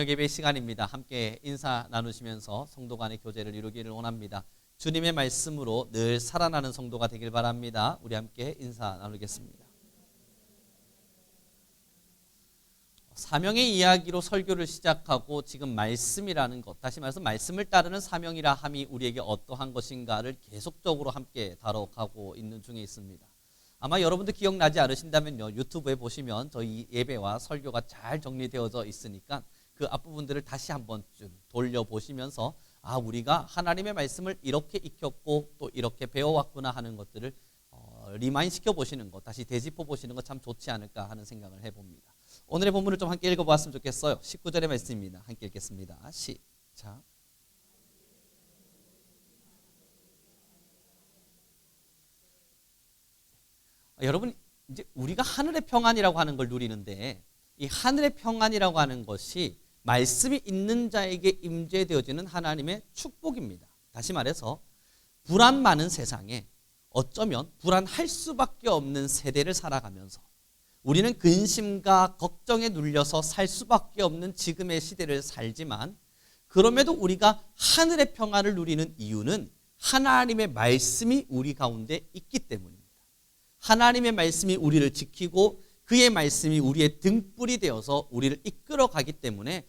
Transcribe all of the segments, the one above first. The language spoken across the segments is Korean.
예배 시간입니다. 함께 인사 나누시면서 성도 간의 교제를 이루기를 원합니다. 주님의 말씀으로 늘 살아나는 성도가 되길 바랍니다. 우리 함께 인사 나누겠습니다. 사명의 이야기로 설교를 시작하고 지금 말씀이라는 것, 다시 말해서 말씀을 따르는 사명이라 함이 우리에게 어떠한 것인가를 계속적으로 함께 다뤄가고 있는 중에 있습니다. 아마 여러분들 기억나지 않으신다면요, 유튜브에 보시면 저희 예배와 설교가 잘 정리되어져 있으니까 그 앞부분들을 다시 한번쯤 돌려보시면서 우리가 하나님의 말씀을 이렇게 익혔고 또 이렇게 배워왔구나 하는 것들을 리마인드 시켜보시는 것, 다시 되짚어보시는 것 참 좋지 않을까 하는 생각을 해봅니다. 오늘의 본문을 좀 함께 읽어보았으면 좋겠어요. 19절의 말씀입니다. 함께 읽겠습니다. 시작. 여러분, 이제 우리가 하늘의 평안이라고 하는 걸 누리는데, 이 하늘의 평안이라고 하는 것이 말씀이 있는 자에게 임재되어지는 하나님의 축복입니다. 다시 말해서 불안 많은 세상에 어쩌면 불안할 수밖에 없는 세대를 살아가면서 우리는 근심과 걱정에 눌려서 살 수밖에 없는 지금의 시대를 살지만, 그럼에도 우리가 하늘의 평안을 누리는 이유는 하나님의 말씀이 우리 가운데 있기 때문입니다. 하나님의 말씀이 우리를 지키고 그의 말씀이 우리의 등불이 되어서 우리를 이끌어 가기 때문에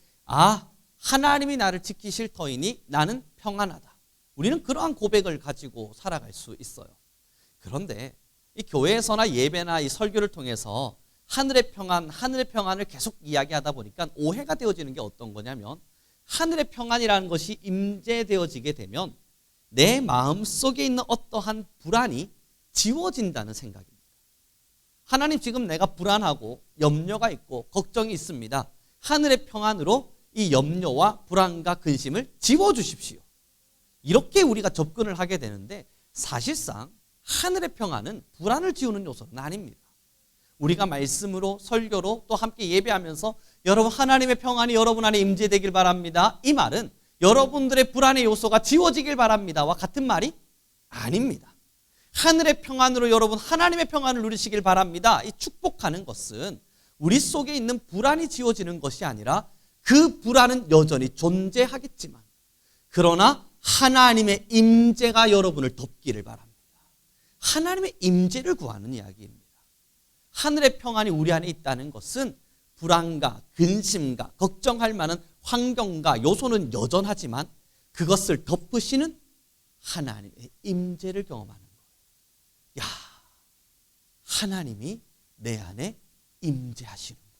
하나님이 나를 지키실 터이니 나는 평안하다. 우리는 그러한 고백을 가지고 살아갈 수 있어요. 그런데 이 교회에서나 예배나 이 설교를 통해서 하늘의 평안을 계속 이야기하다 보니까 오해가 되어지는 게 어떤 거냐면, 하늘의 평안이라는 것이 임재되어지게 되면 내 마음속에 있는 어떠한 불안이 지워진다는 생각입니다. 하나님, 지금 내가 불안하고 염려가 있고 걱정이 있습니다. 하늘의 평안으로 이 염려와 불안과 근심을 지워주십시오. 이렇게 우리가 접근을 하게 되는데, 사실상 하늘의 평안은 불안을 지우는 요소는 아닙니다. 우리가 말씀으로 설교로 또 함께 예배하면서 여러분 하나님의 평안이 여러분 안에 임재되길 바랍니다, 이 말은 여러분들의 불안의 요소가 지워지길 바랍니다와 같은 말이 아닙니다. 하늘의 평안으로 여러분 하나님의 평안을 누리시길 바랍니다, 이 축복하는 것은 우리 속에 있는 불안이 지워지는 것이 아니라 그 불안은 여전히 존재하겠지만 그러나 하나님의 임재가 여러분을 덮기를 바랍니다. 하나님의 임재를 구하는 이야기입니다. 하늘의 평안이 우리 안에 있다는 것은 불안과 근심과 걱정할 만한 환경과 요소는 여전하지만 그것을 덮으시는 하나님의 임재를 경험하는 거예요. 하나님이 내 안에 임재하시는구나.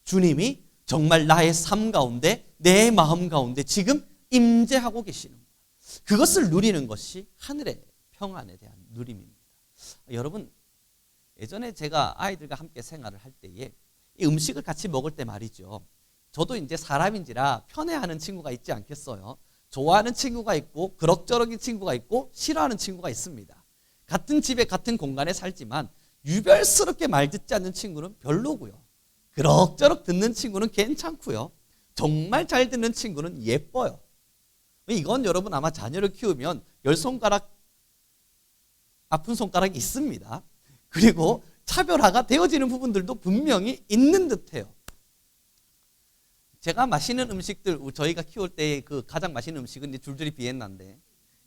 주님이 정말 나의 삶 가운데, 내 마음 가운데 지금 임재하고 계시는구나. 그것을 누리는 것이 하늘의 평안에 대한 누림입니다. 여러분, 예전에 제가 아이들과 함께 생활을 할 때에 이 음식을 같이 먹을 때 말이죠, 저도 이제 사람인지라 편애하는 친구가 있지 않겠어요? 좋아하는 친구가 있고 그럭저럭인 친구가 있고 싫어하는 친구가 있습니다. 같은 집에 같은 공간에 살지만 유별스럽게 말 듣지 않는 친구는 별로고요, 그럭저럭 듣는 친구는 괜찮고요, 정말 잘 듣는 친구는 예뻐요. 이건 여러분 아마 자녀를 키우면 10손가락 아픈 손가락이 있습니다. 그리고 차별화가 되어지는 부분들도 분명히 있는 듯해요. 제가 맛있는 음식들, 저희가 키울 때 그 가장 맛있는 음식은 이제 줄줄이 비엔나인데,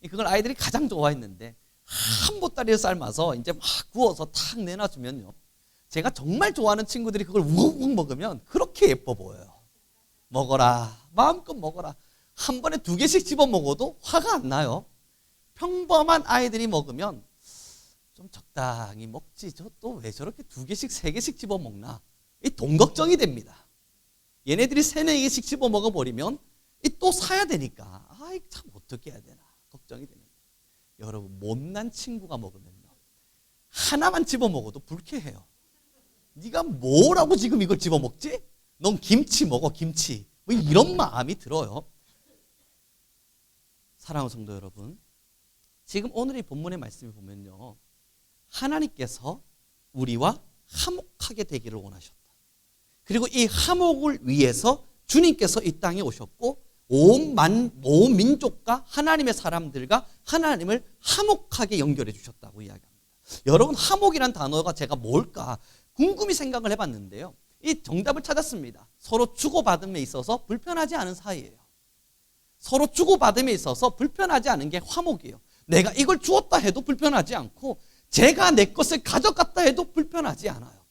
그걸 아이들이 가장 좋아했는데 한 보따리를 삶아서 이제 막 구워서 탁 내놔주면요, 제가 정말 좋아하는 친구들이 그걸 우걱우걱 먹으면 그렇게 예뻐 보여요. 먹어라, 마음껏 먹어라. 한 번에 2개씩 집어 먹어도 화가 안 나요. 평범한 아이들이 먹으면 좀 적당히 먹지, 저 또 왜 저렇게 2개씩 3개씩 집어 먹나, 이 돈 걱정이 됩니다. 얘네들이 3-4개씩 집어 먹어버리면 또 사야 되니까 참 어떻게 해야 되나 걱정이 되는데, 여러분 못난 친구가 먹으면요 하나만 집어 먹어도 불쾌해요. 네가 뭐라고 지금 이걸 집어 먹지? 넌 김치 먹어, 김치. 뭐 이런 마음이 들어요. 사랑하는 성도 여러분, 지금 오늘의 본문의 말씀을 보면요, 하나님께서 우리와 화목하게 되기를 원하셨다. 그리고 이 화목을 위해서 주님께서 이 땅에 오셨고 온 민족과 하나님의 사람들과 하나님을 화목하게 연결해 주셨다고 이야기합니다. 여러분, 화목이란 단어가 제가 뭘까 궁금히 생각을 해봤는데요, 이 정답을 찾았습니다. 서로 주고받음에 있어서 불편하지 않은 사이예요. 서로 주고받음에 있어서 불편하지 않은 게 화목이에요. 내가 이걸 주었다 해도 불편하지 않고 제가 내 것을 가져갔다 해도 불편하지 않아요.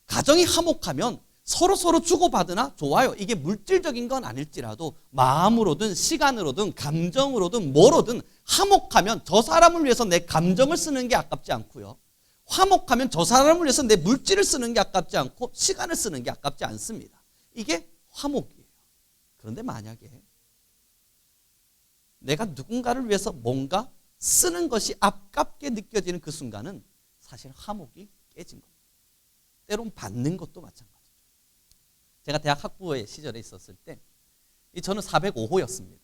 가정이 화목하면 서로 주고받으나 좋아요. 이게 물질적인 건 아닐지라도 마음으로든 시간으로든 감정으로든 뭐로든 화목하면 저 사람을 위해서 내 감정을 쓰는 게 아깝지 않고요. 화목하면 저 사람을 위해서 내 물질을 쓰는 게 아깝지 않고 시간을 쓰는 게 아깝지 않습니다. 이게 화목이에요. 그런데 만약에 내가 누군가를 위해서 뭔가 쓰는 것이 아깝게 느껴지는 그 순간은 사실 화목이 깨진 겁니다. 때론 받는 것도 마찬가지죠. 제가 대학 학부의 시절에 있었을 때 저는 405호였습니다.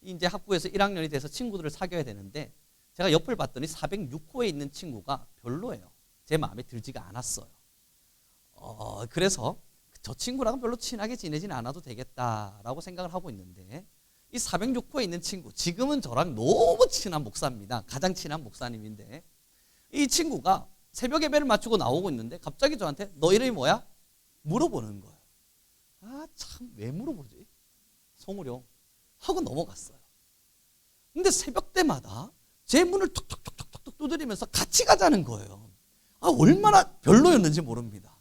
이제 학부에서 1학년이 돼서 친구들을 사귀어야 되는데 제가 옆을 봤더니 406호에 있는 친구가 별로예요. 제 마음에 들지가 않았어요. 그래서 저 친구랑은 별로 친하게 지내진 않아도 되겠다라고 생각을 하고 있는데 이 406호에 있는 친구, 지금은 저랑 너무 친한 목사입니다. 가장 친한 목사님인데 이 친구가 새벽 예배를 마치고 나오고 있는데 갑자기 저한테 너 이름이 뭐야? 물어보는 거예요. 아, 참 왜 물어보지? 성우령 하고 넘어갔어요. 근데 새벽 때마다 제 문을 툭툭툭툭툭 두드리면서 같이 가자는 거예요. 아, 얼마나 별로였는지 모릅니다.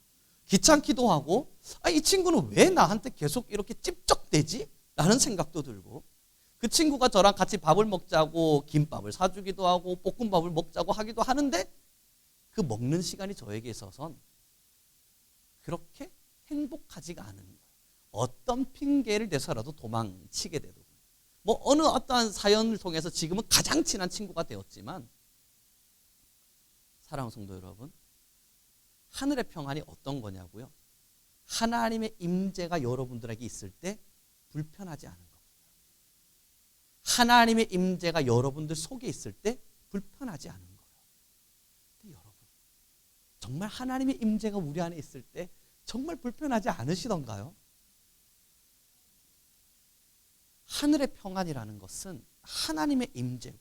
귀찮기도 하고 이 친구는 왜 나한테 계속 이렇게 찝적대지? 라는 생각도 들고 그 친구가 저랑 같이 밥을 먹자고 김밥을 사주기도 하고 볶음밥을 먹자고 하기도 하는데 그 먹는 시간이 저에게 있어서는 그렇게 행복하지가 않은 거예요. 어떤 핑계를 대서라도 도망치게 되더군요. 뭐 어느 어떠한 사연을 통해서 지금은 가장 친한 친구가 되었지만 사랑하는 성도 여러분, 하늘의 평안이 어떤 거냐고요? 하나님의 임재가 여러분들에게 있을 때 불편하지 않은 겁니다. 하나님의 임재가 여러분들 속에 있을 때 불편하지 않은 거예요. 근데 여러분, 정말 하나님의 임재가 우리 안에 있을 때 정말 불편하지 않으시던가요? 하늘의 평안이라는 것은 하나님의 임재고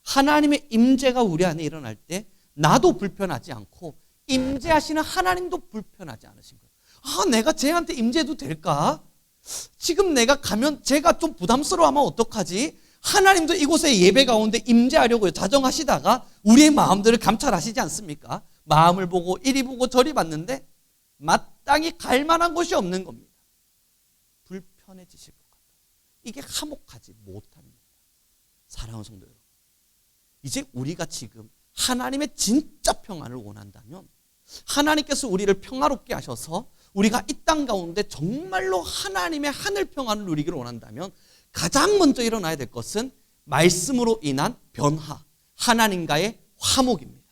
하나님의 임재가 우리 안에 일어날 때 나도 불편하지 않고 임재하시는 하나님도 불편하지 않으신 거예요. 아, 내가 쟤한테 임재해도 될까? 지금 내가 가면 제가 좀 부담스러워하면 어떡하지? 하나님도 이곳에 예배 가운데 임재하려고 자정하시다가 우리의 마음들을 감찰하시지 않습니까? 마음을 보고 이리 보고 저리 봤는데 마땅히 갈 만한 곳이 없는 겁니다. 불편해지실 것 같아요. 이게 화목하지 못합니다. 사랑하는 성도 여러분, 이제 우리가 지금 하나님의 진짜 평안을 원한다면 하나님께서 우리를 평화롭게 하셔서 우리가 이 땅 가운데 정말로 하나님의 하늘 평안을 누리기를 원한다면 가장 먼저 일어나야 될 것은 말씀으로 인한 변화, 하나님과의 화목입니다.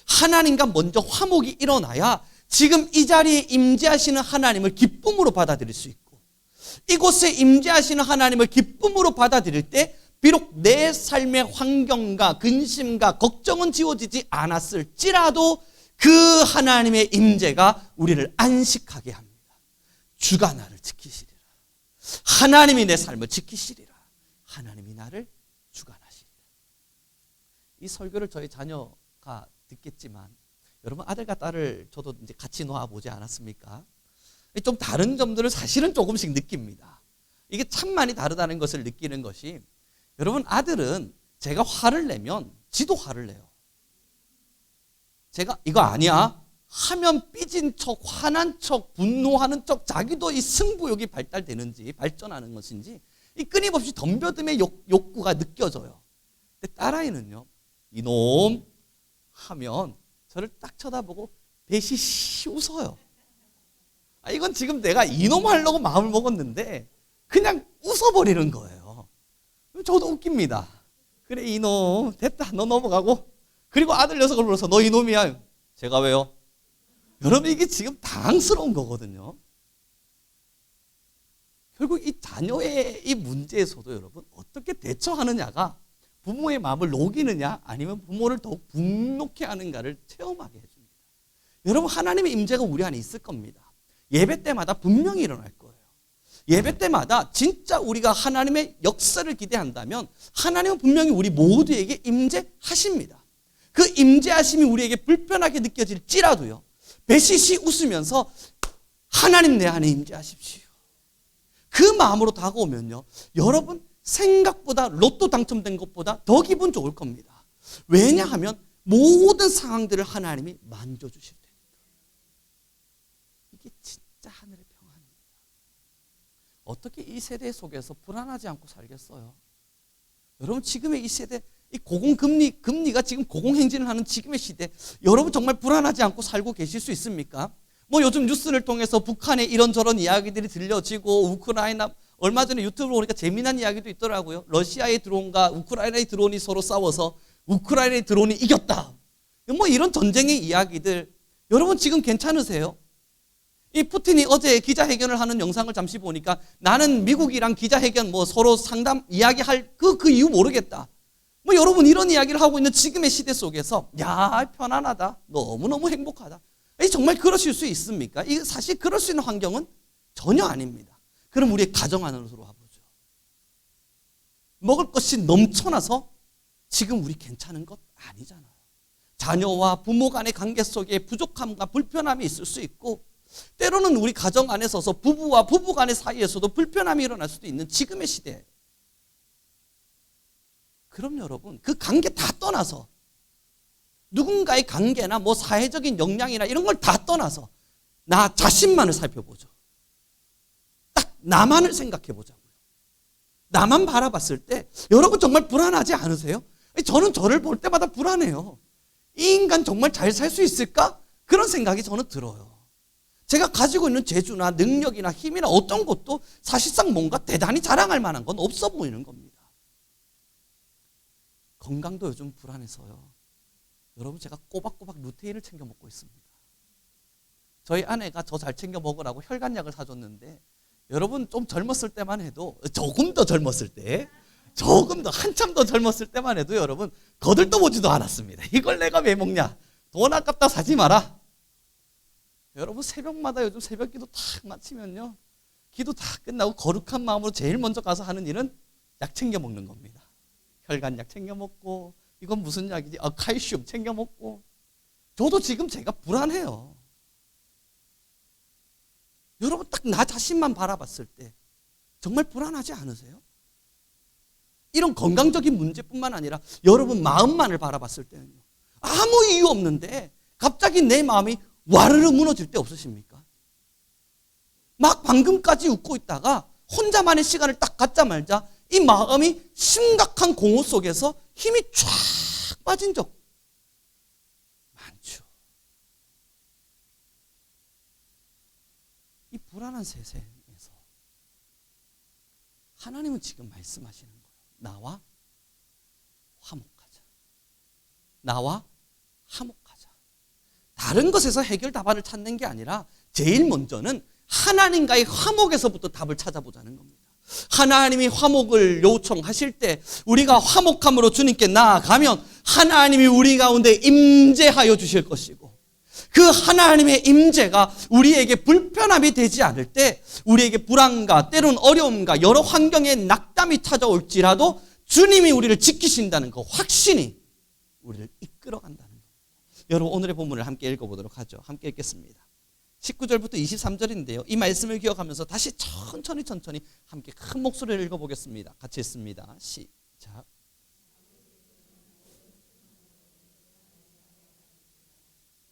하나님과 먼저 화목이 일어나야 지금 이 자리에 임재하시는 하나님을 기쁨으로 받아들일 수 있고 이곳에 임재하시는 하나님을 기쁨으로 받아들일 때 비록 내 삶의 환경과 근심과 걱정은 지워지지 않았을지라도 그 하나님의 임재가 우리를 안식하게 합니다. 주가 나를 지키시리라. 하나님이 내 삶을 지키시리라. 하나님이 나를 주관하시리라. 이 설교를 저희 자녀가 듣겠지만 여러분 아들과 딸을 저도 이제 같이 놓아보지 않았습니까? 좀 다른 점들을 사실은 조금씩 느낍니다. 이게 참 많이 다르다는 것을 느끼는 것이 여러분 아들은 제가 화를 내면 지도 화를 내요. 제가 이거 아니야 하면 삐진 척, 화난 척, 분노하는 척 자기도 이 승부욕이 발달되는지 발전하는 것인지 이 끊임없이 덤벼듦의 욕구가 느껴져요. 근데 딸아이는요 이놈 하면 저를 딱 쳐다보고 배시시 웃어요. 이건 지금 내가 이놈 하려고 마음을 먹었는데 그냥 웃어버리는 거예요. 저도 웃깁니다. 그래 이놈 됐다 너 넘어가고 그리고 아들 녀석을 불러서 너 이놈이야. 제가 왜요? 여러분 이게 지금 당황스러운 거거든요. 결국 이 자녀의 이 문제에서도 여러분 어떻게 대처하느냐가 부모의 마음을 녹이느냐 아니면 부모를 더욱 분노케 하는가를 체험하게 해줍니다. 여러분 하나님의 임재가 우리 안에 있을 겁니다. 예배 때마다 분명히 일어날 거예요. 예배 때마다 진짜 우리가 하나님의 역사를 기대한다면 하나님은 분명히 우리 모두에게 임재하십니다. 그 임재하심이 우리에게 불편하게 느껴질지라도요. 베시시 웃으면서 하나님 내 안에 임재하십시오. 그 마음으로 다가오면요, 여러분 생각보다 로또 당첨된 것보다 더 기분 좋을 겁니다. 왜냐하면 모든 상황들을 하나님이 만져주실 테니까. 이게 진짜 하늘의 평안입니다. 어떻게 이 세대 속에서 불안하지 않고 살겠어요? 여러분 지금의 이 세대, 이 금리가 지금 고공행진을 하는 지금의 시대, 여러분 정말 불안하지 않고 살고 계실 수 있습니까? 뭐 요즘 뉴스를 통해서 북한의 이런저런 이야기들이 들려지고, 우크라이나, 얼마 전에 유튜브로 보니까 재미난 이야기도 있더라고요. 러시아의 드론과 우크라이나의 드론이 서로 싸워서 우크라이나의 드론이 이겼다. 뭐 이런 전쟁의 이야기들, 여러분 지금 괜찮으세요? 이 푸틴이 어제 기자회견을 하는 영상을 잠시 보니까 나는 미국이랑 기자회견 뭐 서로 상담 이야기할 그 이유 모르겠다. 뭐 여러분 이런 이야기를 하고 있는 지금의 시대 속에서 야 편안하다, 너무너무 행복하다. 정말 그러실 수 있습니까? 이 사실 그럴 수 있는 환경은 전혀 아닙니다. 그럼 우리의 가정 안으로 와보죠. 먹을 것이 넘쳐나서 지금 우리 괜찮은 것 아니잖아요. 자녀와 부모 간의 관계 속에 부족함과 불편함이 있을 수 있고, 때로는 우리 가정 안에서도 부부와 부부 간의 사이에서도 불편함이 일어날 수도 있는 지금의 시대. 그럼 여러분 그 관계 다 떠나서, 누군가의 관계나 뭐 사회적인 역량이나 이런 걸 다 떠나서 나 자신만을 살펴보죠. 딱 나만을 생각해 보자고요. 나만 바라봤을 때 여러분 정말 불안하지 않으세요? 저는 저를 볼 때마다 불안해요. 이 인간 정말 잘 살 수 있을까? 그런 생각이 저는 들어요. 제가 가지고 있는 재주나 능력이나 힘이나 어떤 것도 사실상 뭔가 대단히 자랑할 만한 건 없어 보이는 겁니다. 건강도 요즘 불안해서요. 여러분 제가 꼬박꼬박 루테인을 챙겨 먹고 있습니다. 저희 아내가 저 잘 챙겨 먹으라고 혈관약을 사줬는데, 여러분 좀 젊었을 때만 해도, 조금 더 젊었을 때, 한참 더 젊었을 때만 해도 여러분 거들떠보지도 않았습니다. 이걸 내가 왜 먹냐? 돈 아깝다 사지 마라. 여러분 새벽마다 요즘 새벽 기도 탁 마치면요, 기도 다 끝나고 거룩한 마음으로 제일 먼저 가서 하는 일은 약 챙겨 먹는 겁니다. 혈관약 챙겨 먹고, 이건 무슨 약이지? 칼슘 챙겨 먹고. 저도 지금 제가 불안해요. 여러분 딱 나 자신만 바라봤을 때 정말 불안하지 않으세요? 이런 건강적인 문제뿐만 아니라 여러분 마음만을 바라봤을 때는요, 아무 이유 없는데 갑자기 내 마음이 와르르 무너질 때 없으십니까? 막 방금까지 웃고 있다가 혼자만의 시간을 딱 갖자마자 이 마음이 심각한 공허 속에서 힘이 쫙 빠진 적 많죠. 이 불안한 세상에서 하나님은 지금 말씀하시는 거예요. 나와 화목하자. 나와 화목하자. 다른 것에서 해결 답안을 찾는 게 아니라 제일 먼저는 하나님과의 화목에서부터 답을 찾아보자는 겁니다. 하나님이 화목을 요청하실 때 우리가 화목함으로 주님께 나아가면 하나님이 우리 가운데 임재하여 주실 것이고, 그 하나님의 임재가 우리에게 불편함이 되지 않을 때 우리에게 불안과 때로는 어려움과 여러 환경에 낙담이 찾아올지라도 주님이 우리를 지키신다는 그 확신이 우리를 이끌어간다는 겁니다. 여러분 오늘의 본문을 함께 읽어보도록 하죠. 함께 읽겠습니다. 19절부터 23절인데요. 이 말씀을 기억하면서 다시 천천히 함께 큰 목소리를 읽어보겠습니다. 같이 읽습니다. 시작.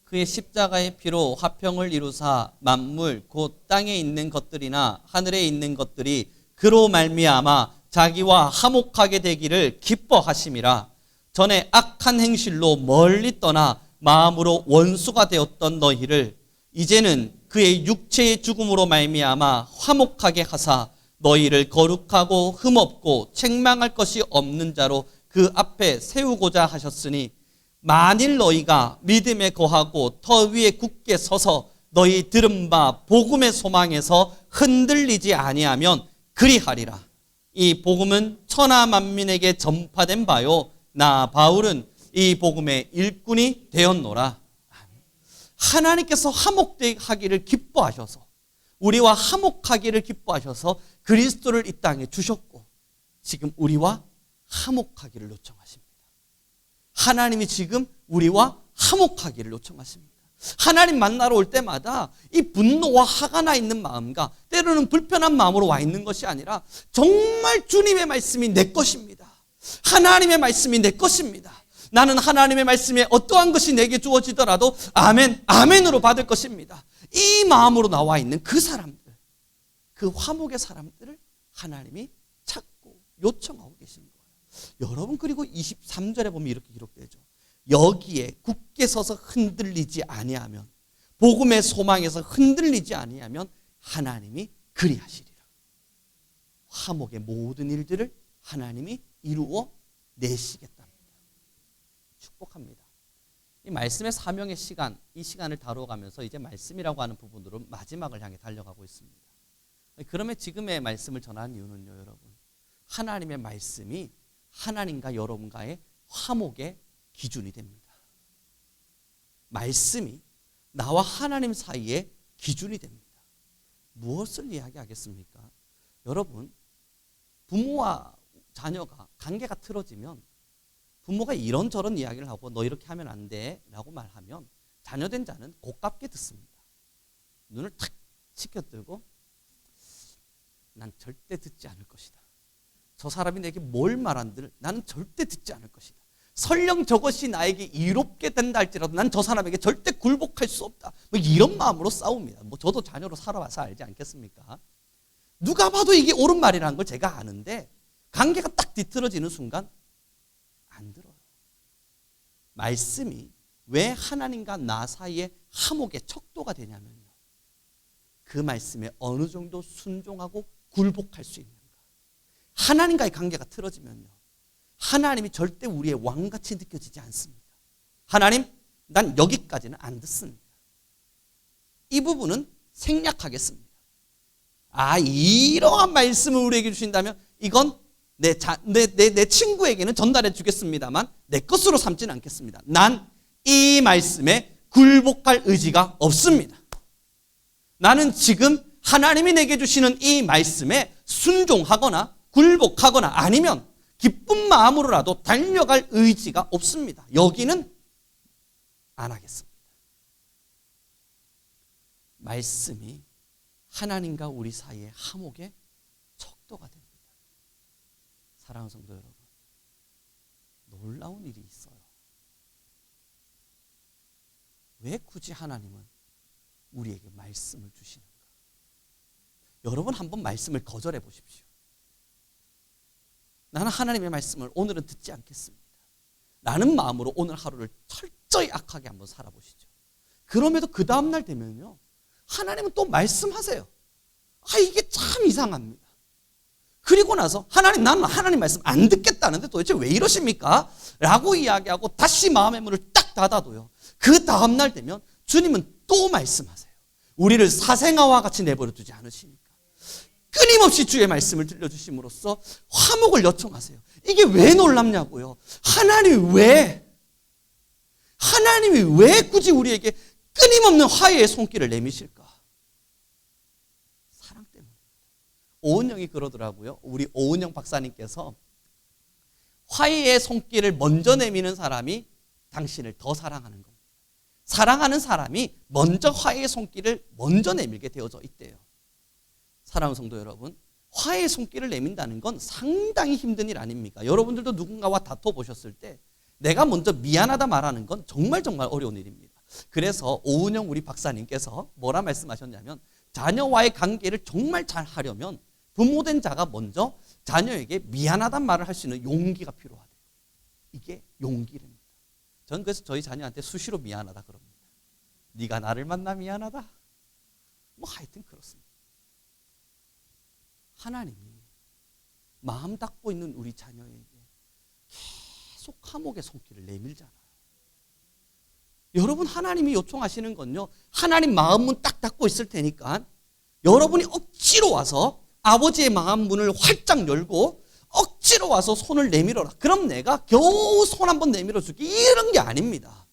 그의 십자가의 피로 화평을 이루사 만물 곧 땅에 있는 것들이나 하늘에 있는 것들이 그로 말미암아 자기와 화목하게 되기를 기뻐하심이라. 전에 악한 행실로 멀리 떠나 마음으로 원수가 되었던 너희를 이제는 그의 육체의 죽음으로 말미암아 화목하게 하사 너희를 거룩하고 흠없고 책망할 것이 없는 자로 그 앞에 세우고자 하셨으니, 만일 너희가 믿음에 거하고 터 위에 굳게 서서 너희 들은 바 복음의 소망에서 흔들리지 아니하면 그리하리라. 이 복음은 천하 만민에게 전파된 바요 나 바울은 이 복음의 일꾼이 되었노라. 하나님께서 화목하기를 기뻐하셔서, 우리와 화목하기를 기뻐하셔서 그리스도를 이 땅에 주셨고, 지금 우리와 화목하기를 요청하십니다. 하나님이 지금 우리와 화목하기를 요청하십니다. 하나님 만나러 올 때마다 이 분노와 화가 나 있는 마음과 때로는 불편한 마음으로 와 있는 것이 아니라 정말 주님의 말씀이 내 것입니다. 하나님의 말씀이 내 것입니다. 나는 하나님의 말씀에 어떠한 것이 내게 주어지더라도 아멘, 아멘으로 받을 것입니다. 이 마음으로 나와 있는 그 사람들, 그 화목의 사람들을 하나님이 찾고 요청하고 계신 거예요. 여러분, 그리고 23절에 보면 이렇게 기록되죠. 여기에 굳게 서서 흔들리지 아니하면, 복음의 소망에서 흔들리지 아니하면 하나님이 그리하시리라. 화목의 모든 일들을 하나님이 이루어 내시겠답니다. 축복합니다. 이 말씀의 사명의 시간, 이 시간을 다뤄가면서 이제 말씀이라고 하는 부분으로 마지막을 향해 달려가고 있습니다. 그러면 지금의 말씀을 전하는 이유는요, 여러분, 하나님의 말씀이 하나님과 여러분과의 화목의 기준이 됩니다. 말씀이 나와 하나님 사이의 기준이 됩니다. 무엇을 이야기하겠습니까? 여러분, 부모와 자녀가 관계가 틀어지면 부모가 이런저런 이야기를 하고 너 이렇게 하면 안 돼 라고 말하면 자녀된 자는 고깝게 듣습니다. 눈을 탁 치켜뜨고 난 절대 듣지 않을 것이다. 저 사람이 내게 뭘 말한들 나는 절대 듣지 않을 것이다. 설령 저것이 나에게 이롭게 된다 할지라도 난 저 사람에게 절대 굴복할 수 없다. 뭐 이런 마음으로 싸웁니다. 뭐 저도 자녀로 살아와서 알지 않겠습니까? 누가 봐도 이게 옳은 말이라는 걸 제가 아는데 관계가 딱 뒤틀어지는 순간 안 들어요. 말씀이 왜 하나님과 나 사이의 화목의 척도가 되냐면요, 그 말씀에 어느 정도 순종하고 굴복할 수 있는가. 하나님과의 관계가 틀어지면요, 하나님이 절대 우리의 왕같이 느껴지지 않습니다. 하나님, 난 여기까지는 안 듣습니다. 이 부분은 생략하겠습니다. 이러한 말씀을 우리에게 주신다면 이건 내 친구에게는 전달해 주겠습니다만 내 것으로 삼지는 않겠습니다. 난 이 말씀에 굴복할 의지가 없습니다. 나는 지금 하나님이 내게 주시는 이 말씀에 순종하거나 굴복하거나 아니면 기쁜 마음으로라도 달려갈 의지가 없습니다. 여기는 안 하겠습니다. 말씀이 하나님과 우리 사이의 화목의 척도가 됩니다. 사랑하는 성도 여러분, 놀라운 일이 있어요. 왜 굳이 하나님은 우리에게 말씀을 주시는가? 여러분, 한번 말씀을 거절해 보십시오. 나는 하나님의 말씀을 오늘은 듣지 않겠습니다. 라는 마음으로 오늘 하루를 철저히 악하게 한번 살아보시죠. 그럼에도 그 다음날 되면요, 하나님은 또 말씀하세요. 이게 참 이상합니다. 그리고 나서 하나님, 나는 하나님 말씀 안 듣겠다는데 도대체 왜 이러십니까? 라고 이야기하고 다시 마음의 문을 딱 닫아도요, 그 다음날 되면 주님은 또 말씀하세요. 우리를 사생아와 같이 내버려 두지 않으시니까 끊임없이 주의 말씀을 들려주심으로써 화목을 요청하세요. 이게 왜 놀랍냐고요. 하나님이 왜 굳이 우리에게 끊임없는 화해의 손길을 내미실까? 사랑 때문에. 오은영이 그러더라고요. 우리 오은영 박사님께서 화해의 손길을 먼저 내미는 사람이 당신을 더 사랑하는 겁니다. 사랑하는 사람이 먼저 화해의 손길을 먼저 내밀게 되어져 있대요. 사랑하는 성도 여러분, 화해의 손길을 내민다는 건 상당히 힘든 일 아닙니까? 여러분들도 누군가와 다퉈보셨을 때 내가 먼저 미안하다 말하는 건 정말 어려운 일입니다. 그래서 오은영 우리 박사님께서 뭐라 말씀하셨냐면, 자녀와의 관계를 정말 잘 하려면 부모된 자가 먼저 자녀에게 미안하다는 말을 할 수 있는 용기가 필요하대요. 이게 용기랍니다. 저는 그래서 저희 자녀한테 수시로 미안하다 그럽니다. 네가 나를 만나 미안하다. 뭐 하여튼 그렇습니다. 하나님이 마음 닫고 있는 우리 자녀에게 계속 화목의 손길을 내밀잖아요. 여러분, 하나님이 요청하시는 건요, 하나님 마음 문 딱 닫고 있을 테니까 여러분이 억지로 와서 아버지의 마음 문을 활짝 열고 억지로 와서 손을 내밀어라. 그럼 내가 겨우 손 한번 내밀어 줄게. 이런 게 아닙니다.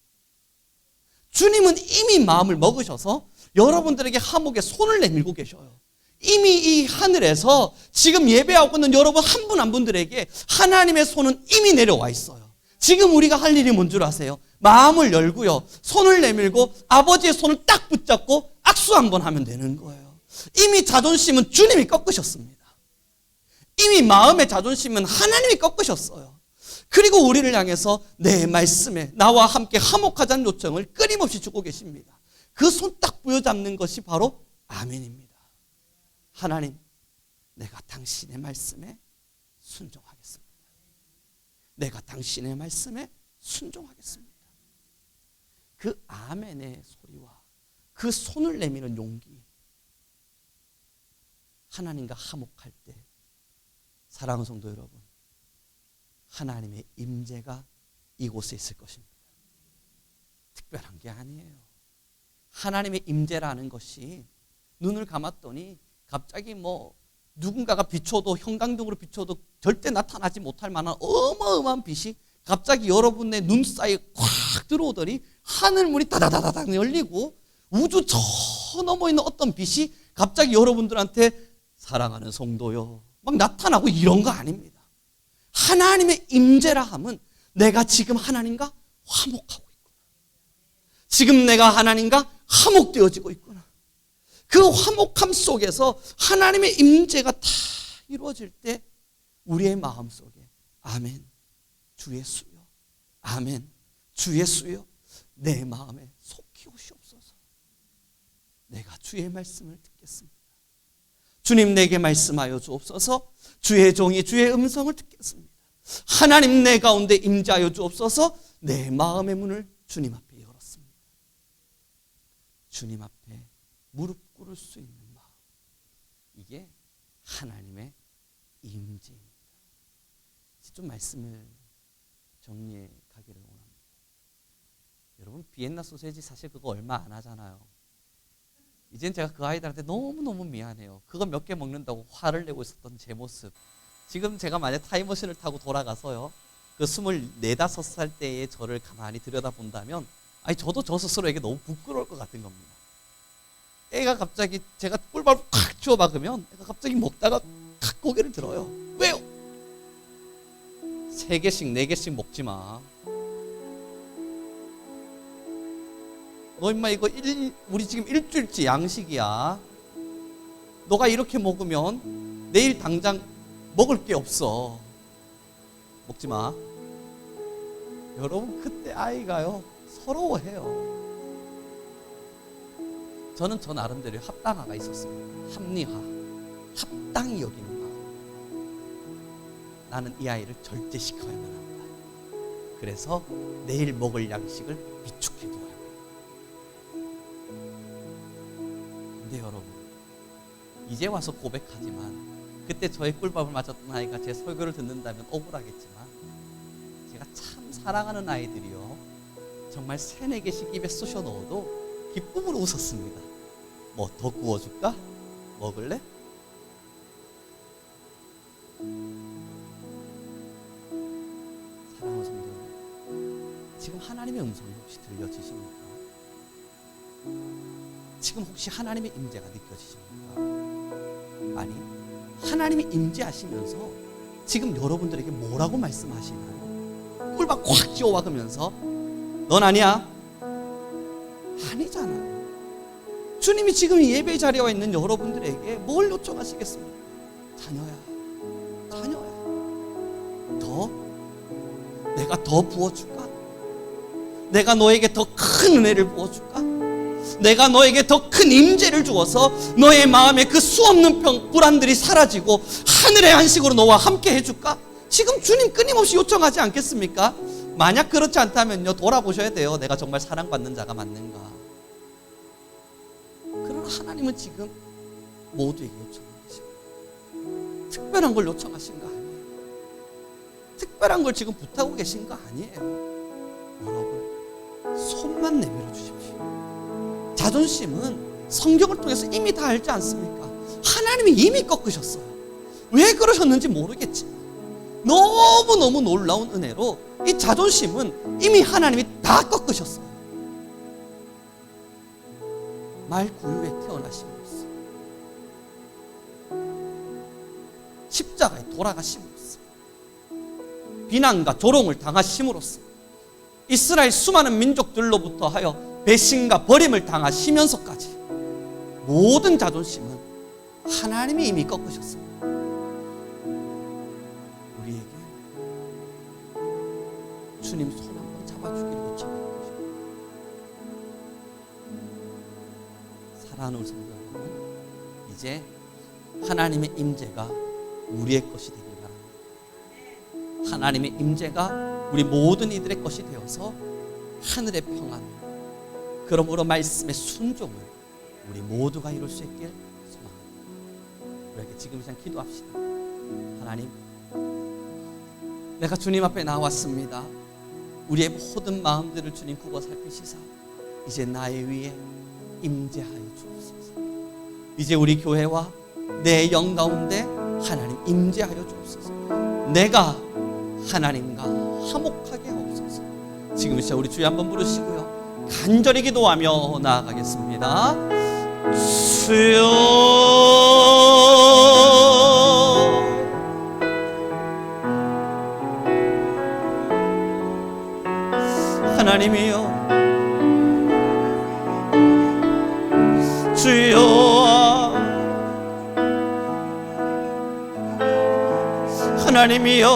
주님은 이미 마음을 먹으셔서 여러분들에게 화목의 손을 내밀고 계셔요. 이미 이 하늘에서 지금 예배하고 있는 여러분 한 분 한 분들에게 하나님의 손은 이미 내려와 있어요. 지금 우리가 할 일이 뭔 줄 아세요? 마음을 열고요, 손을 내밀고 아버지의 손을 딱 붙잡고 악수 한번 하면 되는 거예요. 이미 자존심은 주님이 꺾으셨습니다. 이미 마음의 자존심은 하나님이 꺾으셨어요. 그리고 우리를 향해서 내 말씀에 나와 함께 화목하자는 요청을 끊임없이 주고 계십니다. 그 손 딱 부여잡는 것이 바로 아멘입니다. 하나님, 내가 당신의 말씀에 순종하겠습니다. 내가 당신의 말씀에 순종하겠습니다. 그 아멘의 소리와 그 손을 내미는 용기, 하나님과 화목할 때 사랑하는 성도 여러분, 하나님의 임재가 이곳에 있을 것입니다. 특별한 게 아니에요. 하나님의 임재라는 것이 눈을 감았더니 갑자기 누군가가 비춰도, 형광등으로 비춰도 절대 나타나지 못할 만한 어마어마한 빛이 갑자기 여러분의 눈 사이에 콱 들어오더니 하늘문이 다다다다닥 열리고 우주 저 넘어 있는 어떤 빛이 갑자기 여러분들한테 사랑하는 성도요 막 나타나고 이런 거 아닙니다. 하나님의 임재라 함은 내가 지금 하나님과 화목하고 있구나. 지금 내가 하나님과 화목되어지고 있구나. 그 화목함 속에서 하나님의 임재가 다 이루어질 때 우리의 마음속에 아멘, 주 예수여, 아멘, 주 예수여, 내 마음에 속히 오시옵소서. 내가 주의 말씀을 듣겠습니다. 주님, 내게 말씀하여 주옵소서. 주의 종이 주의 음성을 듣겠습니다. 하나님, 내 가운데 임재하여 주옵소서. 내 마음의 문을 주님 앞에 열었습니다. 주님 앞에 무릎 꿇을 수 있는 마음, 이게 하나님의 임재입니다. 좀 말씀을 정리해 가기를 원합니다. 여러분, 비엔나 소세지 사실 그거 얼마 안 하잖아요. 이젠 제가 그 아이들한테 너무너무 미안해요. 그거 몇 개 먹는다고 화를 내고 있었던 제 모습, 지금 제가 만약 타임머신을 타고 돌아가서요, 그 24, 5살 때의 저를 가만히 들여다본다면 저도 저 스스로에게 너무 부끄러울 것 같은 겁니다. 애가 갑자기 제가 꿀밥을 콱 주워 박으면 애가 갑자기 먹다가 칵 고개를 들어요. 왜요? 3개씩 4개씩 먹지 마. 너 임마 이거 우리 지금 일주일치 양식이야. 너가 이렇게 먹으면 내일 당장 먹을 게 없어. 먹지 마. 여러분, 그때 아이가요 서러워해요. 저는 저 나름대로 합당화가 있었습니다. 합리화, 합당히 여기는 마음. 나는 이 아이를 절제시켜야만 한다. 그래서 내일 먹을 양식을 비축해 두어야 한다. 근데 여러분, 이제 와서 고백하지만 그때 저의 꿀밥을 맞았던 아이가 제 설교를 듣는다면 억울하겠지만 제가 참 사랑하는 아이들이요, 정말 3, 4개씩 입에 쑤셔 넣어도 기쁨으로 웃었습니다. 뭐 더 구워줄까? 먹을래? 사랑하는 성도 여러분, 지금 하나님의 음성이 혹시 들려지십니까? 지금 혹시 하나님의 임재가 느껴지십니까? 아니, 하나님이 임재하시면서 지금 여러분들에게 뭐라고 말씀하시나요? 꿀밥 콱 쥐어와가면서 넌 아니야? 아니잖아요. 주님이 지금 이 예배 자리에 와 있는 여러분들에게 뭘 요청하시겠습니까? 자녀야, 자녀야, 내가 더 부어줄까? 내가 너에게 더 큰 은혜를 부어줄까? 내가 너에게 더 큰 임재를 주어서 너의 마음에 그 수없는 불안들이 사라지고 하늘의 안식으로 너와 함께 해줄까? 지금 주님 끊임없이 요청하지 않겠습니까? 만약 그렇지 않다면요, 돌아보셔야 돼요. 내가 정말 사랑받는 자가 맞는가? 그러나 하나님은 지금 모두에게 요청하는 것입니다. 특별한 걸 요청하신 거 아니에요. 특별한 걸 지금 부탁하고 계신 거 아니에요. 여러분, 손만 내밀어 주십시오. 자존심은 성경을 통해서 이미 다 알지 않습니까? 하나님이 이미 꺾으셨어요. 왜 그러셨는지 모르겠지만 너무너무 놀라운 은혜로 이 자존심은 이미 하나님이 다 꺾으셨어요. 말구유에 태어나신 모습, 십자가에 돌아가신 모습, 비난과 조롱을 당하심으로써 이스라엘 수많은 민족들로부터 하여 배신과 버림을 당하시면서까지 모든 자존심은 하나님이 이미 꺾으셨습니다. 우리에게 주님 손 한번 잡아주기를 요청하는 것입니다. 사랑하는 성도 여러분, 이제 하나님의 임재가 우리의 것이 되길 바랍니다. 하나님의 임재가 우리 모든 이들의 것이 되어서 하늘의 평안, 그러므로 말씀의 순종을 우리 모두가 이룰 수 있길 소망합니다. 우리에게 지금 이 시간 기도합시다. 하나님, 내가 주님 앞에 나왔습니다. 우리의 모든 마음들을 주님 굽어 살피시사 이제 나의 위에 임재하여 주옵소서. 이제 우리 교회와 내 영 가운데 하나님 임재하여 주옵소서. 내가 하나님과 화목하게 하옵소서. 지금 이 시간 우리 주여 한번 부르시고요, 간절히 기도하며 나아가겠습니다. 주여, 하나님이여, 주여, 하나님이여,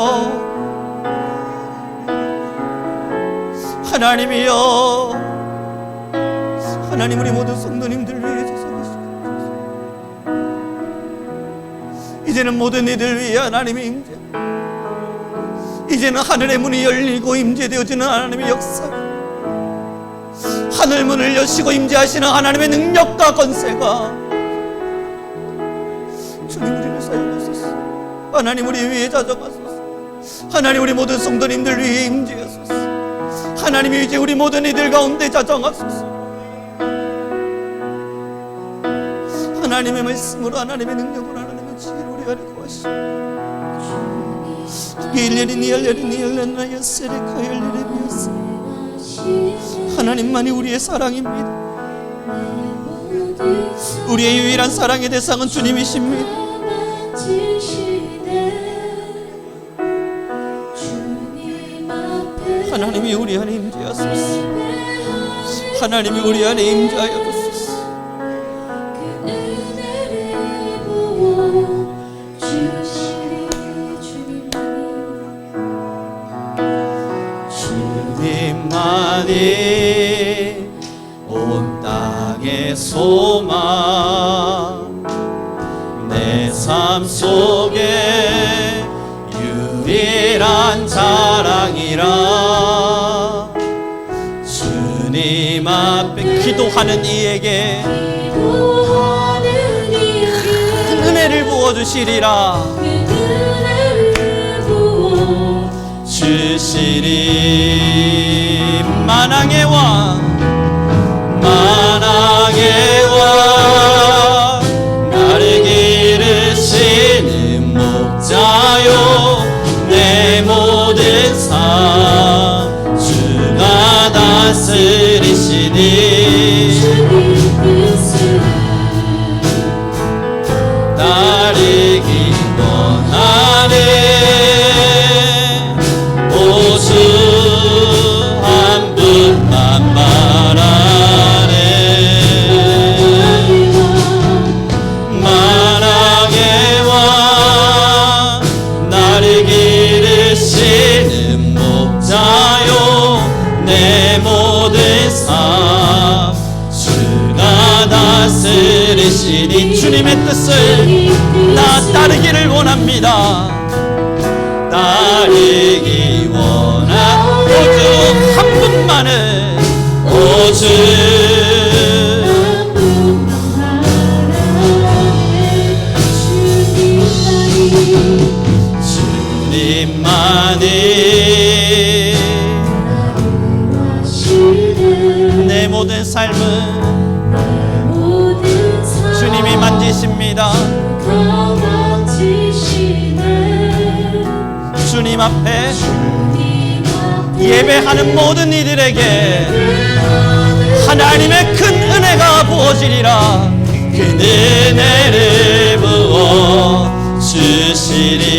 하나님이여, 하나님 우리 모든 성도님들 위해 주옵소서. 이제는 모든 이들 위해 하나님의 임재, 이제는 하늘의 문이 열리고 임재되어지는 하나님의 역사, 하늘 문을 여시고 임재하시는 하나님의 능력과 권세가 주님 우리를 사용하소서. 하나님 우리 위에 자정하소서. 하나님 우리 모든 성도님들 위해 임재하소서. 하나님이 이제 우리 모든 이들 가운데 자정하소서. 하나님의 말씀으로, 하나님의 능력으로, 하나님의 지혜로 우리 안에 거하시오. 하나님만이 우리의 사랑입니다. 우리의 유일한 사랑의 대상은 주님이십니다. 하나님이 우리 안에 임재하소서. 하나님이 우리 안에 임재하여 주소서. 주님만이 온 땅의 소망, 내 삶 속에 유일한 자랑이라. 주님 앞에 기도하는 이에게 큰 은혜를 부어주시리라. 주시리. 만왕의 왕, 만왕의 왕, 나를 기르시는 목자요, 내 모든 삶 주가 다스리시니. 따르기 원하네. 오주 한 분만 말하네. 만왕의 왕, 나를 기르시는 목자요, 내 모든 삶 주가 다스리시니. 주님의 뜻을 나 따르기를 원합니다. 따르기 원한 오직 한 분만을, 오직 주님만이 내 모든 삶은 주님이 만지십니다. 주님 앞에 예배하는 모든 이들에게 하나님의 큰 은혜가 부어지리라. 그 은혜를 부어 주시리.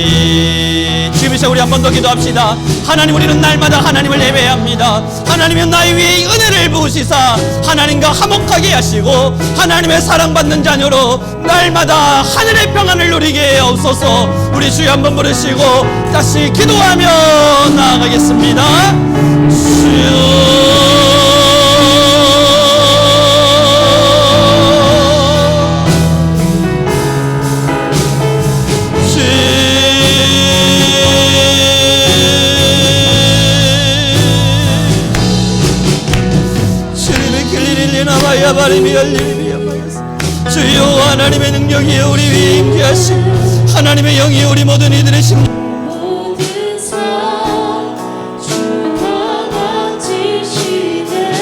지금 주십시오. 우리 한 번 더 기도합시다. 하나님, 우리는 날마다 하나님을 예배합니다. 하나님은 나의 위에 은혜를 부으시사 하나님과 화목하게 하시고 하나님의 사랑받는 자녀로 날마다 하늘의 평안을 누리게 하옵소서. 우리 주여 한번 부르시고 다시 기도하며 나아가겠습니다. 주여 주여 하나님의 능력이 우리 위에 임재하시고 하나님의 영이 우리 모든 이들의 심령 모든 삶 주가 만지시네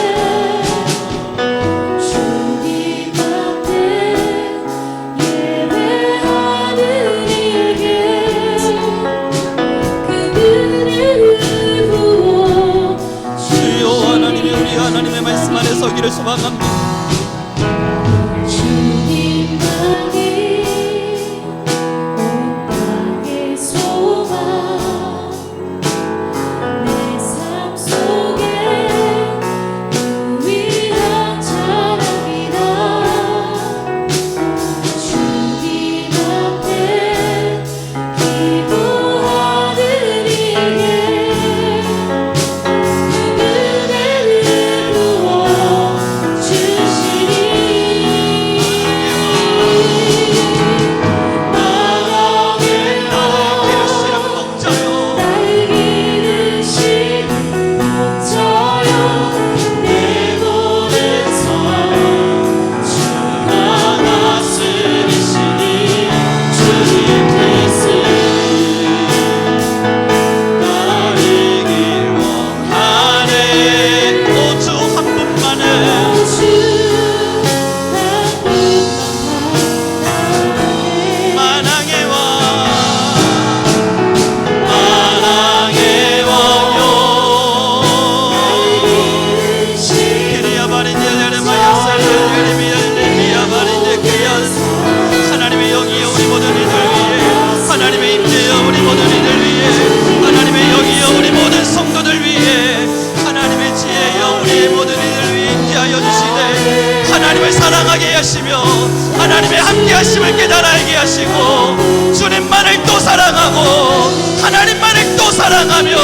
주님 앞에 예배하는 이에게 그 은혜를 부어 주여 하나님이 우리 하나님의 말씀 안에 서기를 소망합니다. 사랑하게 하시며 하나님의 함께 하심을 깨달아 알게 하시고 주님만을 또 사랑하고 하나님만을 또 사랑하며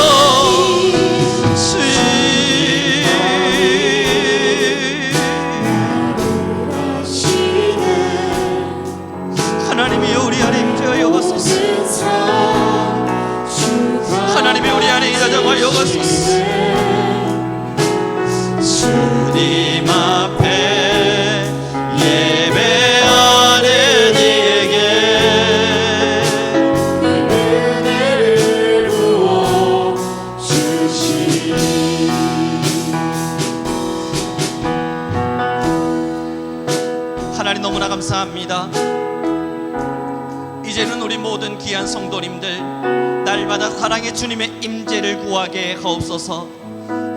하나님이 우리 안에 임재하여 가소서. 하나님이 우리 안에 임재하여 가소서. 주님 앞에 하나님 너무나 감사합니다. 이제는 우리 모든 귀한 성도님들 날마다 사랑의 주님의 임재를 구하게 하옵소서.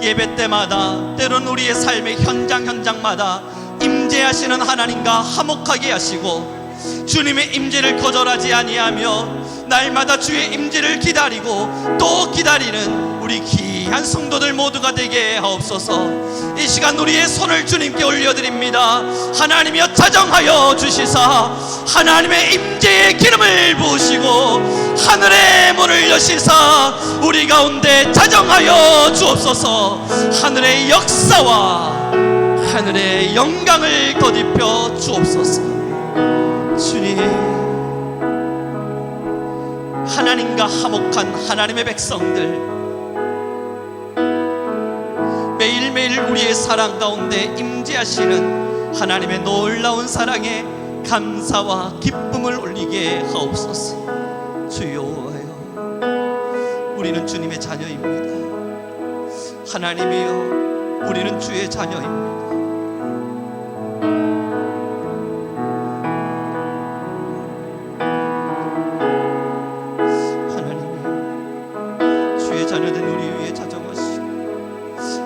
예배 때마다 때론 우리의 삶의 현장마다 임재하시는 하나님과 화목하게 하시고 주님의 임재를 거절하지 아니하며 날마다 주의 임재를 기다리고 또 기다리는 우리 귀한 성도들 모두가 되게 하옵소서. 이 시간 우리의 손을 주님께 올려드립니다. 하나님이여 자정하여 주시사 하나님의 임재의 기름을 부으시고 하늘의 문을 여시사 우리 가운데 자정하여 주옵소서. 하늘의 역사와 하늘의 영광을 덧입혀 주옵소서. 주님, 하나님과 화목한 하나님의 백성들 매일매일 우리의 사랑 가운데 임재하시는 하나님의 놀라운 사랑에 감사와 기쁨을 올리게 하옵소서. 주여와요, 우리는 주님의 자녀입니다. 하나님이여, 우리는 주의 자녀입니다.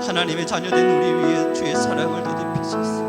하나님의 자녀된 우리 위에 주의 사랑을 덧입히소서.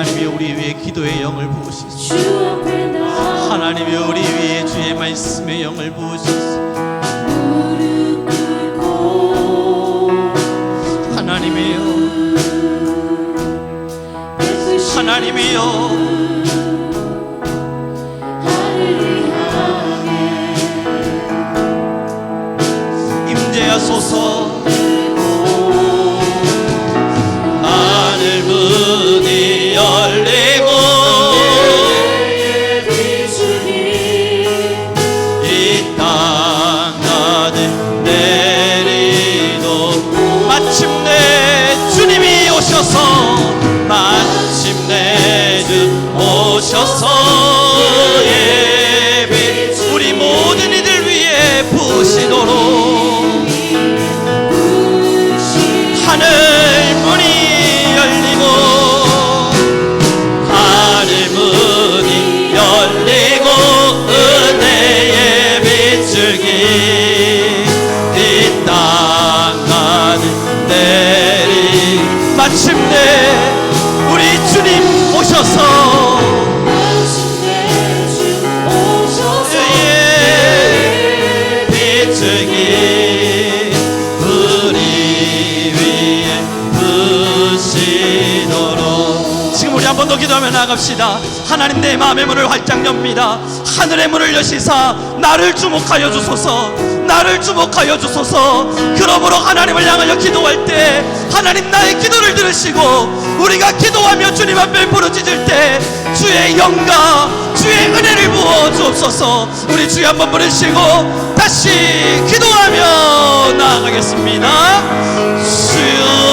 하나님이 우리 위에 기도의 영을 부으시소. 주 앞에 나 하나님이 우리 위에 주의 말씀의 영을 부으시소. 무릎 꿇고 하나님이여, 베푸시는 하나님이여, 하늘을 향해 임재하소서. 하늘 문이 열리고 나의 비추니 이 땅 가득 내리도록 마침내 주님이 오셔서, 마침내 주 오셔서 예배 우리 모든 이들 위해 부으시도록 하늘 문이 열리고, 하늘 문이 열리고 은혜의 빛줄기 이 땅 가득 내리 마침내 우리 주님 오셔서 마침내 주 오셔서 빛줄기 우리 위에 부으시도록. 지금 우리 한 번 더 기도하며 나갑시다. 하나님, 내 마음의 문을 활짝 엽니다. 하늘의 문을 여시사 나를 주목하여 주소서, 나를 주목하여 주소서. 그러므로 하나님을 향하여 기도할 때 하나님 나의 기도를 들으시고, 우리가 기도하며 주님 앞에 부르짖을 때 주의 영과 주의 은혜를 부어 주옵소서. 우리 주여 한번 부르시고 다시 기도하며 나아가겠습니다. 주여,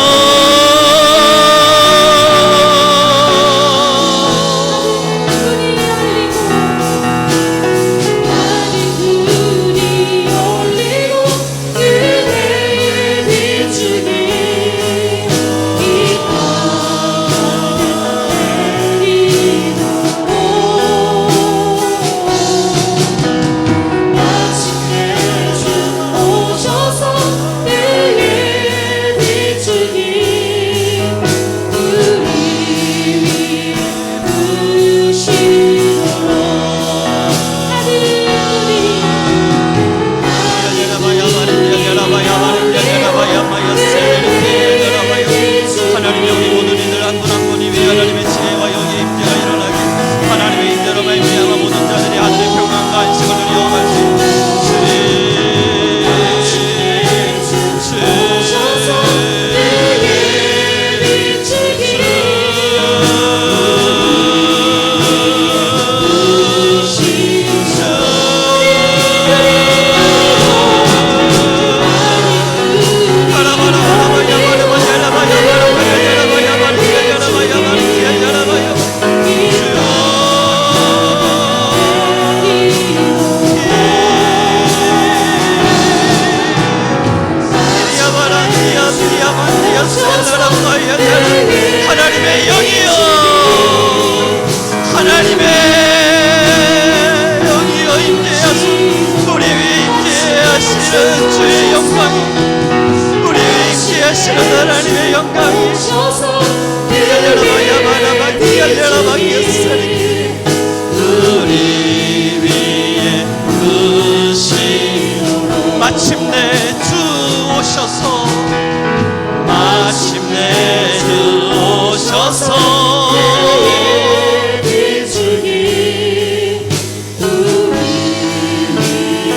하나님, 여기 모든 이들 한 분 한 분이 위해 하나님의 지혜와 영의 임재가 일어나게, 하나님의 임재로 말미암아 모든 자들이 하늘의 평안과 안식을 누리어 갈 수 있는 하나님의 영이여, 하나님의 영이여 임재하소서. 우리 위에 임재하시는 주의 영광이, 우리 위에 임재하시는 하나님의 영광이 우리 위에 부으시도록 마침내 주 오셔서, 마침내 주 오셔서 비추기 우리 위에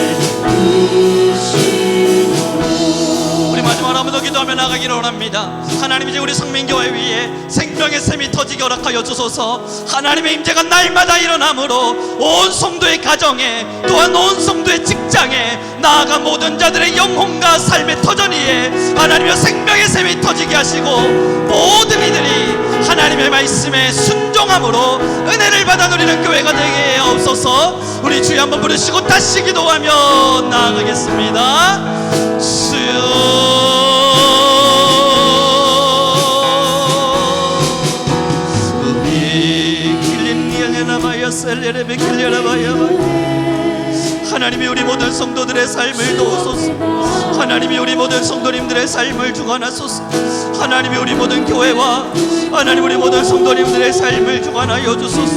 부으시도록. 우리 마지막으로 한번 더 기도하며 나가기를 원합니다. 하나님, 이제 우리 성민교회 위에 생명의 샘이 터지게 허락하여 주소서. 하나님의 임재가 날마다 일어나므로 온 성도의 가정에, 또한 온 성도의 직장에, 나아가 모든 자들의 영혼과 삶의 터전위에 하나님의 생명의 샘이 터지게 하시고, 모든 이들이 하나님의 말씀에 순종함으로 은혜를 받아 누리는 교회가 되게 하옵소서. 우리 주여 한번 부르시고 다시 기도하며 나아가겠습니다. 주여, 하나님이 우리 모든 성도들의 삶을 도우소서. 하나님이 우리 모든 성도님들의 삶을 주관하소서. 하나님이 우리 모든 교회와 하나님 우리 모든 성도님들의 삶을 주관하여 주소서.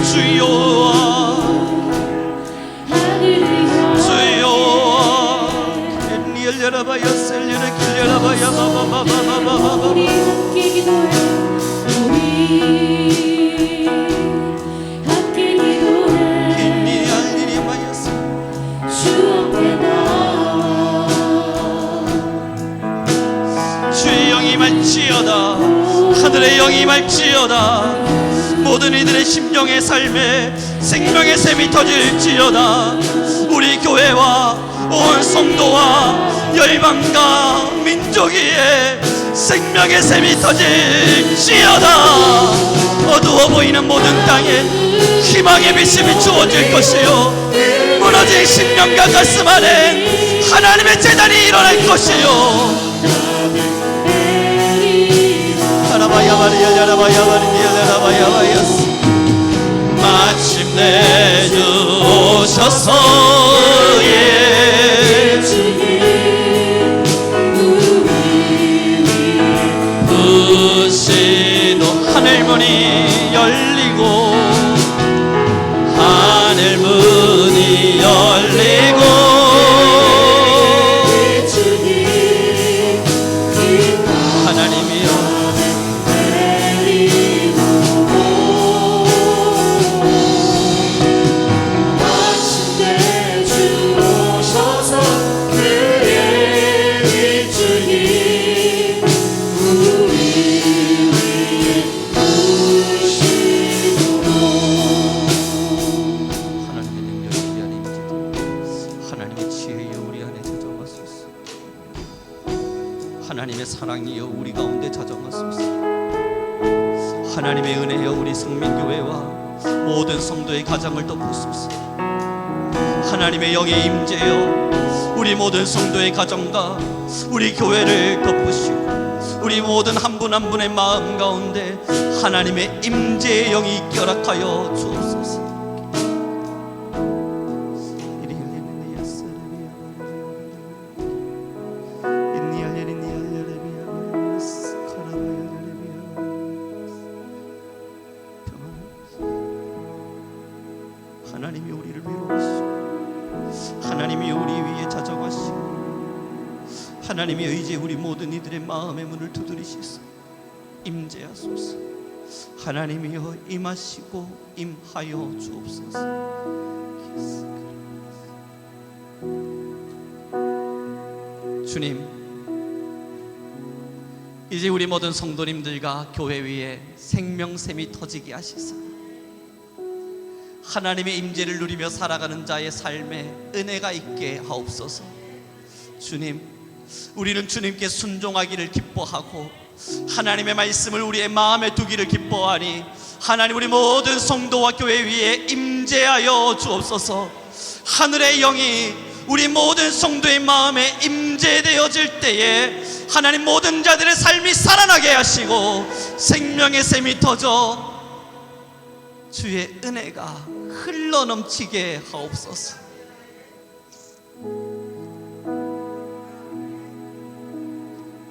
주여 우리 함께 기도해. 우리 함께 기도해. 주 앞에 나와. 주의 영이 임할지어다. 하늘의 영이 임할지어다. 모든 이들의 심령의 삶에 생명의 샘이 터질지어다. 우리 교회와 온 성도와 열방과 민족 위에 생명의 샘이 터질지어다. 어두워 보이는 모든 땅에 희망의 빛이 비추어질 것이요, 무너진 심령과 가슴 안에 하나님의 재단이 일어날 것이요. 마침내 주 오셔서 부시도 하늘문이 열리고 하늘문이 열리고 하나님이여 마침내 주 오셔서 그의 일주기 우리 위에 부으시도록. 하나님의 능력이 우리 안에 임재되고 하나님의 지혜여 우리 안에 자정하소서. 하나님의 사랑이여 우리 가운데 자정하소서. 하나님의 은혜여 우리 성민교회와 모든 성도의 가정을 덮으소서. 하나님의 영의 임재여 우리 모든 성도의 가정과 우리 교회를 덮으시고 우리 모든 한 분 한 분의 마음 가운데 하나님의 임재의 영이 결합하여 주옵소서. 하나님이 우리를 위로하시고 하나님이 우리 위에 자정하시고 하나님이 이제 우리 모든 이들의 마음의 문을 두드리시소. 임재하소서. 하나님이여 임하시고 임하여 주옵소서. 주님, 이제 우리 모든 성도님들과 교회 위에 생명샘이 터지게 하시사 하나님의 임재를 누리며 살아가는 자의 삶에 은혜가 있게 하옵소서. 주님, 우리는 주님께 순종하기를 기뻐하고 하나님의 말씀을 우리의 마음에 두기를 기뻐하니 하나님 우리 모든 성도와 교회 위에 임재하여 주옵소서. 하늘의 영이 우리 모든 성도의 마음에 임재되어질 때에 하나님 모든 자들의 삶이 살아나게 하시고 생명의 샘이 터져 주의 은혜가 흘러넘치게 하옵소서.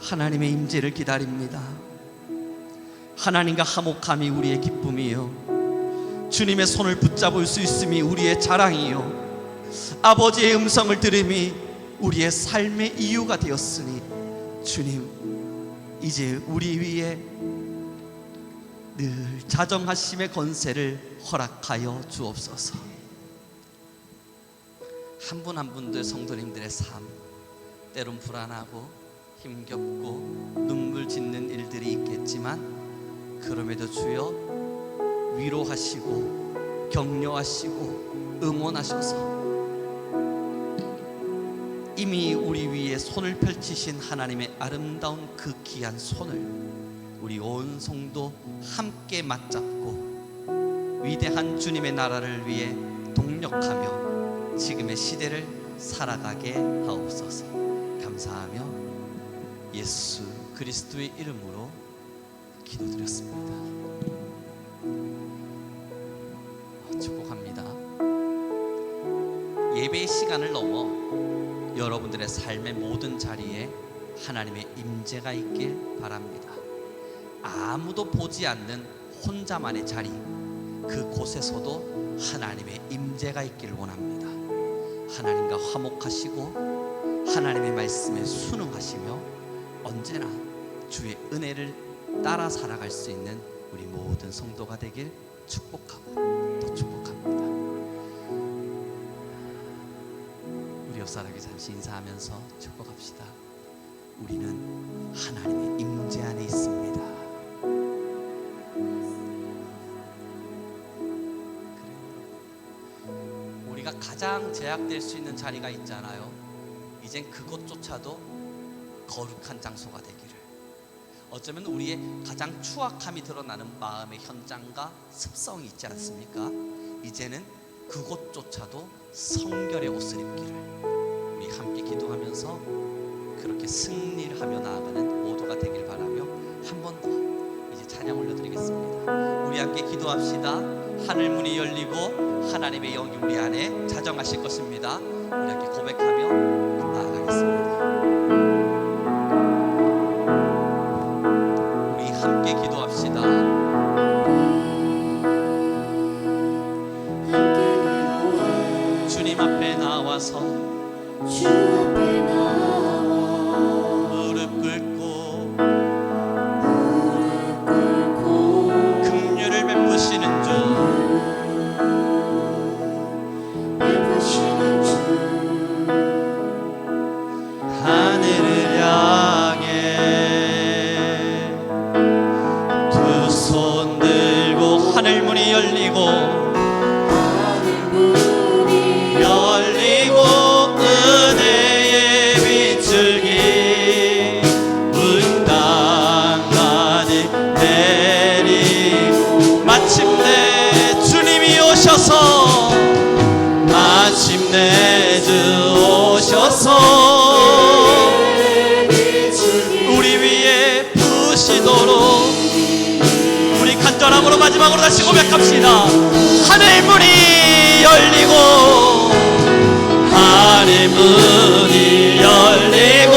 하나님의 임재를 기다립니다. 하나님과 화목함이 우리의 기쁨이요, 주님의 손을 붙잡을 수 있음이 우리의 자랑이요, 아버지의 음성을 들음이 우리의 삶의 이유가 되었으니 주님, 이제 우리 위에 늘 자정하심의 권세를 허락하여 주옵소서. 한 분 한 분들 성도님들의 삶, 때론 불안하고 힘겹고 눈물 짓는 일들이 있겠지만 그럼에도 주여 위로하시고 격려하시고 응원하셔서 이미 우리 위에 손을 펼치신 하나님의 아름다운 그 귀한 손을 우리 온 성도 함께 맞잡고 위대한 주님의 나라를 위해 동력하며 지금의 시대를 살아가게 하옵소서. 감사하며 예수 그리스도의 이름으로 기도드렸습니다. 축복합니다. 예배의 시간을 넘어 여러분들의 삶의 모든 자리에 하나님의 임재가 있길 바랍니다. 아무도 보지 않는 혼자만의 자리, 그곳에서도 하나님의 임재가 있기를 원합니다. 하나님과 화목하시고 하나님의 말씀에 순응하시며 언제나 주의 은혜를 따라 살아갈 수 있는 우리 모든 성도가 되길 축복하고 또 축복합니다. 우리 옆사람에게 잠시 인사하면서 축복합시다. 우리는 하나님의 임재 안에 있습니다. 우리가 가장 제약될 수 있는 자리가 있잖아요. 이젠 그것조차도 거룩한 장소가 되기를. 어쩌면 우리의 가장 추악함이 드러나는 마음의 현장과 습성이 있지 않습니까? 이제는 그것조차도 성결의 옷을 입기를. 우리 함께 기도하면서 그렇게 승리를 하며 나아가는 모두가 되길 바라며 한 번 더 이제 찬양 올려드리겠습니다. 우리 함께 기도합시다. 하늘 문이 열리고 하나님의 영이 우리 안에 자정하실 것입니다. 우리 함께 고백하며 나아가겠습니다. 우리 함께 기도합시다. 주님 앞에 나와서 주 앞에 나와 무릎 꿇고 긍휼을 베푸시는 주, 베푸시는 주 하늘을 향해 두 손 들고 하늘 문이 열리고 은혜의 빗줄기 분당 가득 내리고 마침내 주님이 오셔서 마침내 주 오셔서 우리 위에 부시도록 우리 간절함으로 마지막으로 다시 고백합시다. 하늘 문이 열리고 하늘 문이 열리고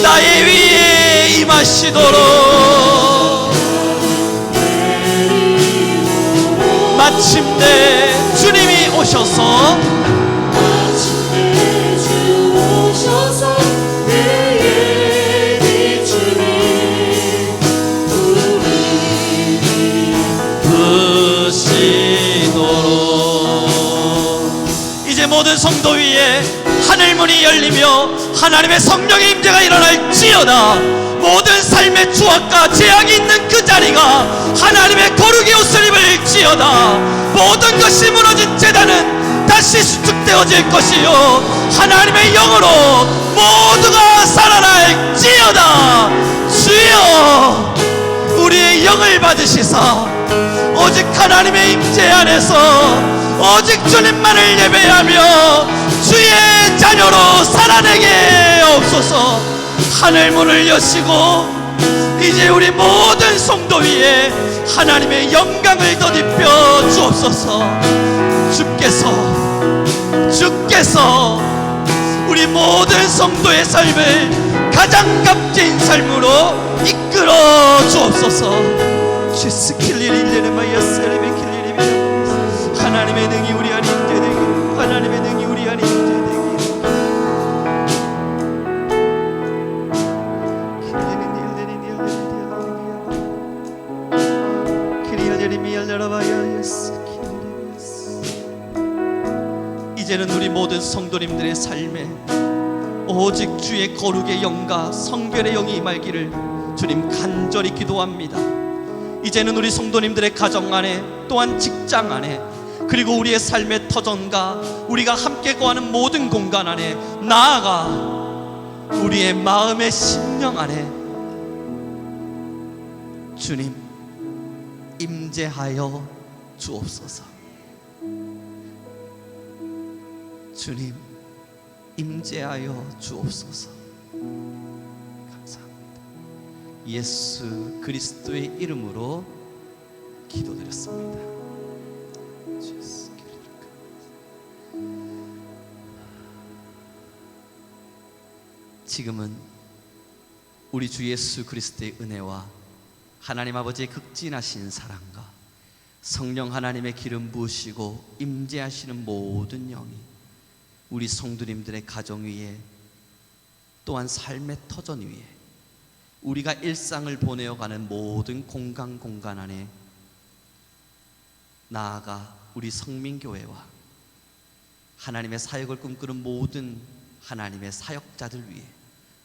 나의 위에 임하시도록 마침내 주님이 오셔서 마침내 주 오셔서 그의 비추니 부시도록 이제 모든 성도 위에 하늘 문이 열리며 하나님의 성령의 임재가 일어날지어다. 모든 삶의 추악과 제약이 있는 그 자리가 하나님의 거룩의 옷을 입을지어다. 모든 것이 무너진 제단은 다시 수축되어질 것이요 하나님의 영으로 모두가 살아날지어다. 주여 우리의 영을 받으시사 오직 하나님의 임재 안에서 오직 주님만을 예배하며 주의 자녀로 살아내게 없소서. 하늘 문을 여시고 이제 우리 모든 성도 위에 하나님의 영광을 덧입혀 주옵소서. 주께서 우리 모든 성도의 삶을 가장 값진 삶으로 이끌어 주옵소서. 하나님의 능이 우리 안에 임재되기, 하나님의 능이 우리 안에 임재되기. 이제는 우리 모든 성도님들의 삶에 오직 주의 거룩의 영과 성결의 영이 임하기를 주님 간절히 기도합니다. 이제는 우리 성도님들의 가정 안에 또한 직장 안에 그리고 우리의 삶의 터전과 우리가 함께 거하는 모든 공간 안에 나아가 우리의 마음의 심령 안에 주님 임재하여 주옵소서. 주님 임재하여 주옵소서. 감사합니다. 예수 그리스도의 이름으로 기도드렸습니다. 지금은 우리 주 예수 그리스도의 은혜와 하나님 아버지의 극진하신 사랑과 성령 하나님의 기름 부으시고 임재하시는 모든 영이 우리 성도님들의 가정 위에, 또한 삶의 터전 위에, 우리가 일상을 보내어가는 모든 공간 안에, 나아가 우리 성민교회와 하나님의 사역을 꿈꾸는 모든 하나님의 사역자들 위해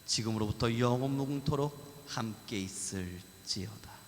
지금으로부터 영원무궁토록 함께 있을지어다.